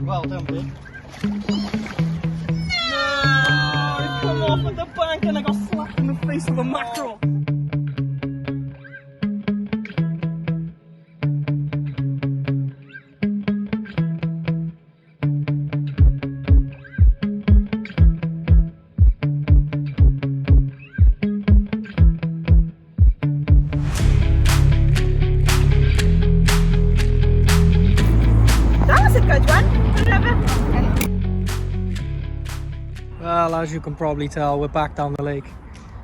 Well done, big. No! I come off at the bank and I got slapped in the face with a mackerel. Well, as you can probably tell, we're back down the lake.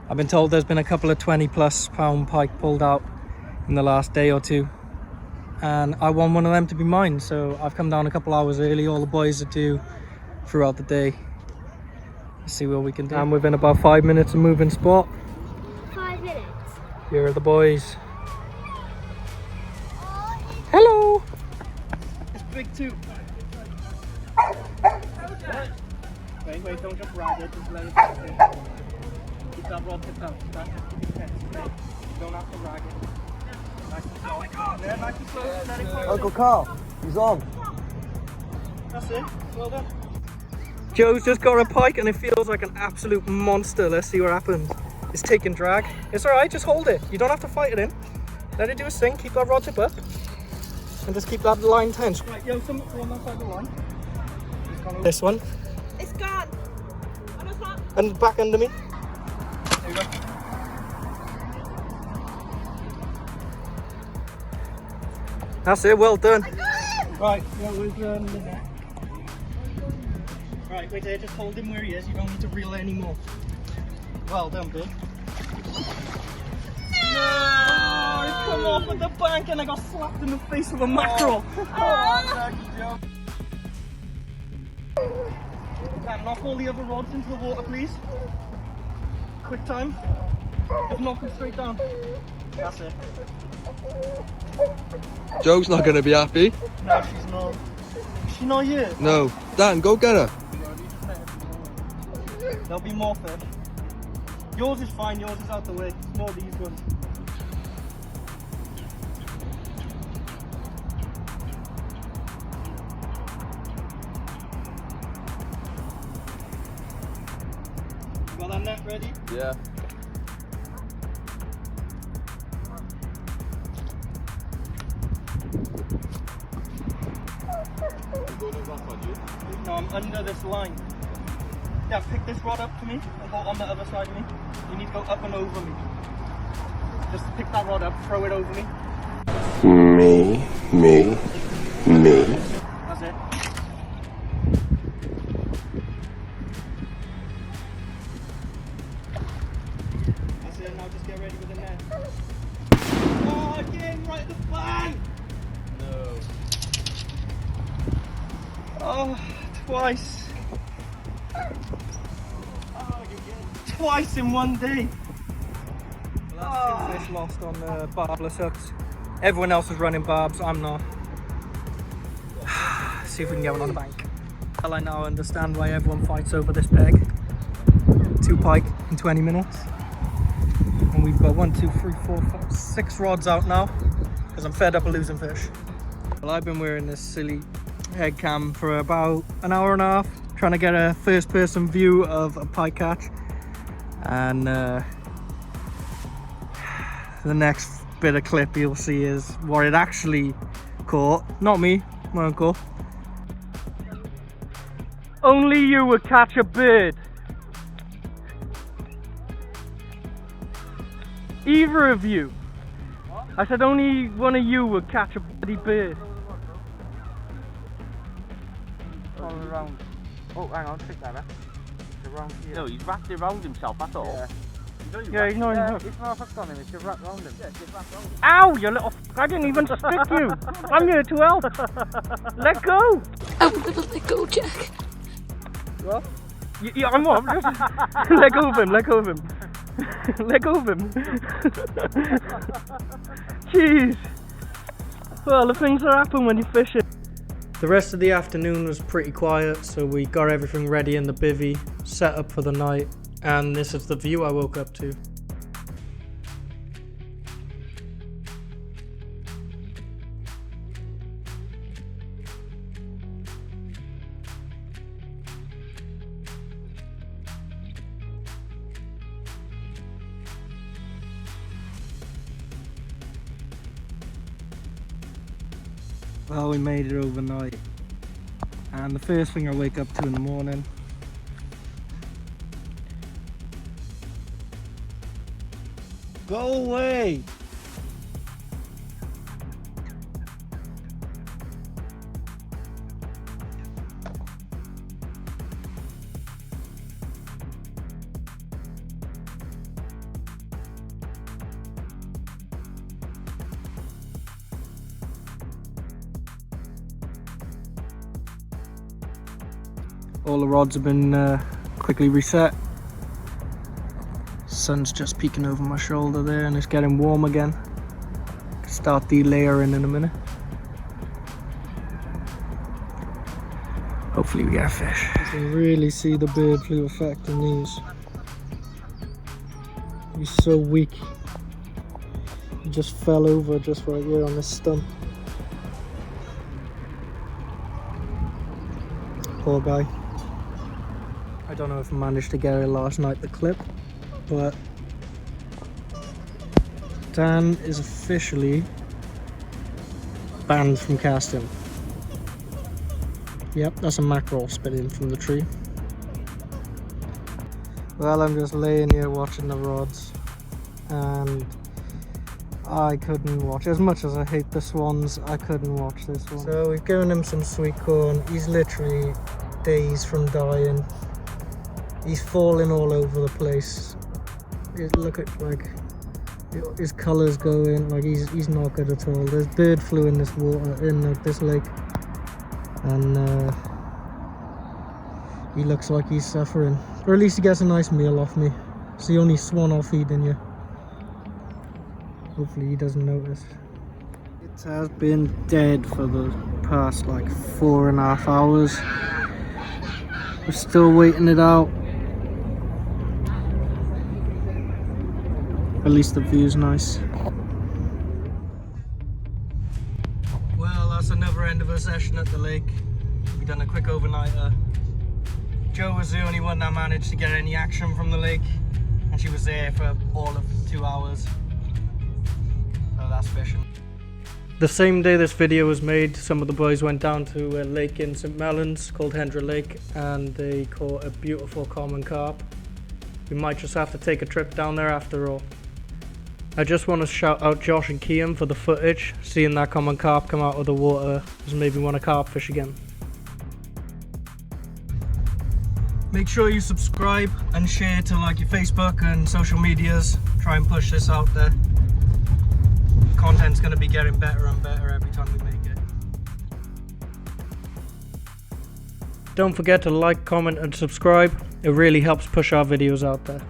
I've been told there's been a couple of 20+ pound pike pulled out in the last day or two, and I want one of them to be mine, so I've come down a couple hours early. All the boys are due throughout the day. Let's see what we can do. And within about 5 minutes of moving spot. 5 minutes? Here are the boys. Hello! It's big too. Wait, don't jump ragged, just let it go. Keep that rod tipped out. That's keep it tense, okay? You don't have to rag it. Nice and slow. Yeah, nice and slow. Let it go. Uncle Carl, he's on. That's it. Well done. Joe's just got a pike and it feels like an absolute monster. Let's see what happens. It's taking drag. It's alright, just hold it. You don't have to fight it in. Let it do its thing. Keep that rod tip up. And just keep that line tense. Right, yo, some on that side of the line. This one. It's gone. And back under me. There you go. That's it, well done. Right, right, wait there, just hold him where he is. You don't need to reel anymore. Well done, big. No! I come off at the bank and I got slapped in the face with a mackerel. Knock all the other rods into the water, please. Quick time. Just knock them straight down. That's it. Joe's not going to be happy. No, she's not. Is she not here? No. Dan, go get her. There'll be more fish. Yours is fine, yours is out the way. It's more these ones. Got that net ready? Yeah. No, I'm under this line. Yeah, pick this rod up for me and go on the other side of me. You need to go up and over me. Just pick that rod up, throw it over me. Me. That's it. That's it, now just get ready with the net. Oh, again, right at the bang! No. Oh, twice. Twice in one day. Well, that's 2 fish lost on the barbless hooks. Everyone else is running barbs, I'm not. See if we can get one on the bank. Well, I now understand why everyone fights over this peg. 2 pike in 20 minutes. And we've got 1, 2, 3, 4, 5, 6 rods out now. Because I'm fed up of losing fish. Well, I've been wearing this silly head cam for about an hour and a half. Trying to get a first person view of a pike catch. And the next bit of clip you'll see is what it actually caught. Not me, my uncle. Only you would catch a bird. Either of you. I said only one of you would catch a bloody bird. All around. Oh, hang on, take that. Around here. No, he's wrapped it around himself, that's all. Yeah, he's not even hooked. It's not hooked on him, it's just wrapped around him. Yeah, it's wrapped around him. Ow, you little f***! I didn't even stick you! I'm here to help! Let go! I'm gonna let go, Jack. What? Yeah, I'm what? Let go of him, let go of him. Let go of him. Jeez. Well, the things that happen when you're fishing. The rest of the afternoon was pretty quiet, so we got everything ready in the bivvy, set up for the night, and this is the view I woke up to. Well, we made it overnight, and the first thing I wake up to in the morning, go away! All the rods have been quickly reset. Sun's just peeking over my shoulder there and it's getting warm again. Start delayering in a minute. Hopefully we get a fish. You can really see the bird flu effect in these. He's so weak. He just fell over just right here on this stump. Poor guy. I don't know if I managed to get it last night, the clip, but Dan is officially banned from casting. Yep, that's a mackerel spitting from the tree. Well, I'm just laying here watching the rods, and I couldn't watch. As much as I hate the swans, I couldn't watch this one. So we've given him some sweet corn. He's literally days from dying. He's falling all over the place. Look at, like, his colours going, like he's not good at all. There's bird flu in this water, in this lake, and he looks like he's suffering. Or at least he gets a nice meal off me. It's the only swan I'll feed in you. Hopefully he doesn't notice. It has been dead for the past like 4.5 hours. We're still waiting it out. At least the view's nice. Well, that's another end of a session at the lake. We've done a quick overnighter. Jo was the only one that managed to get any action from the lake, and she was there for all of 2 hours. So that's fishing. The same day this video was made, some of the boys went down to a lake in St. Mellons called Hendra Lake, and they caught a beautiful common carp. We might just have to take a trip down there after all. I just want to shout out Josh and Kian for the footage. Seeing that common carp come out of the water has made me want to carp fish again. Make sure you subscribe and share to like your Facebook and social medias. Try and push this out there. The content's going to be getting better and better every time we make it. Don't forget to like, comment and subscribe. It really helps push our videos out there.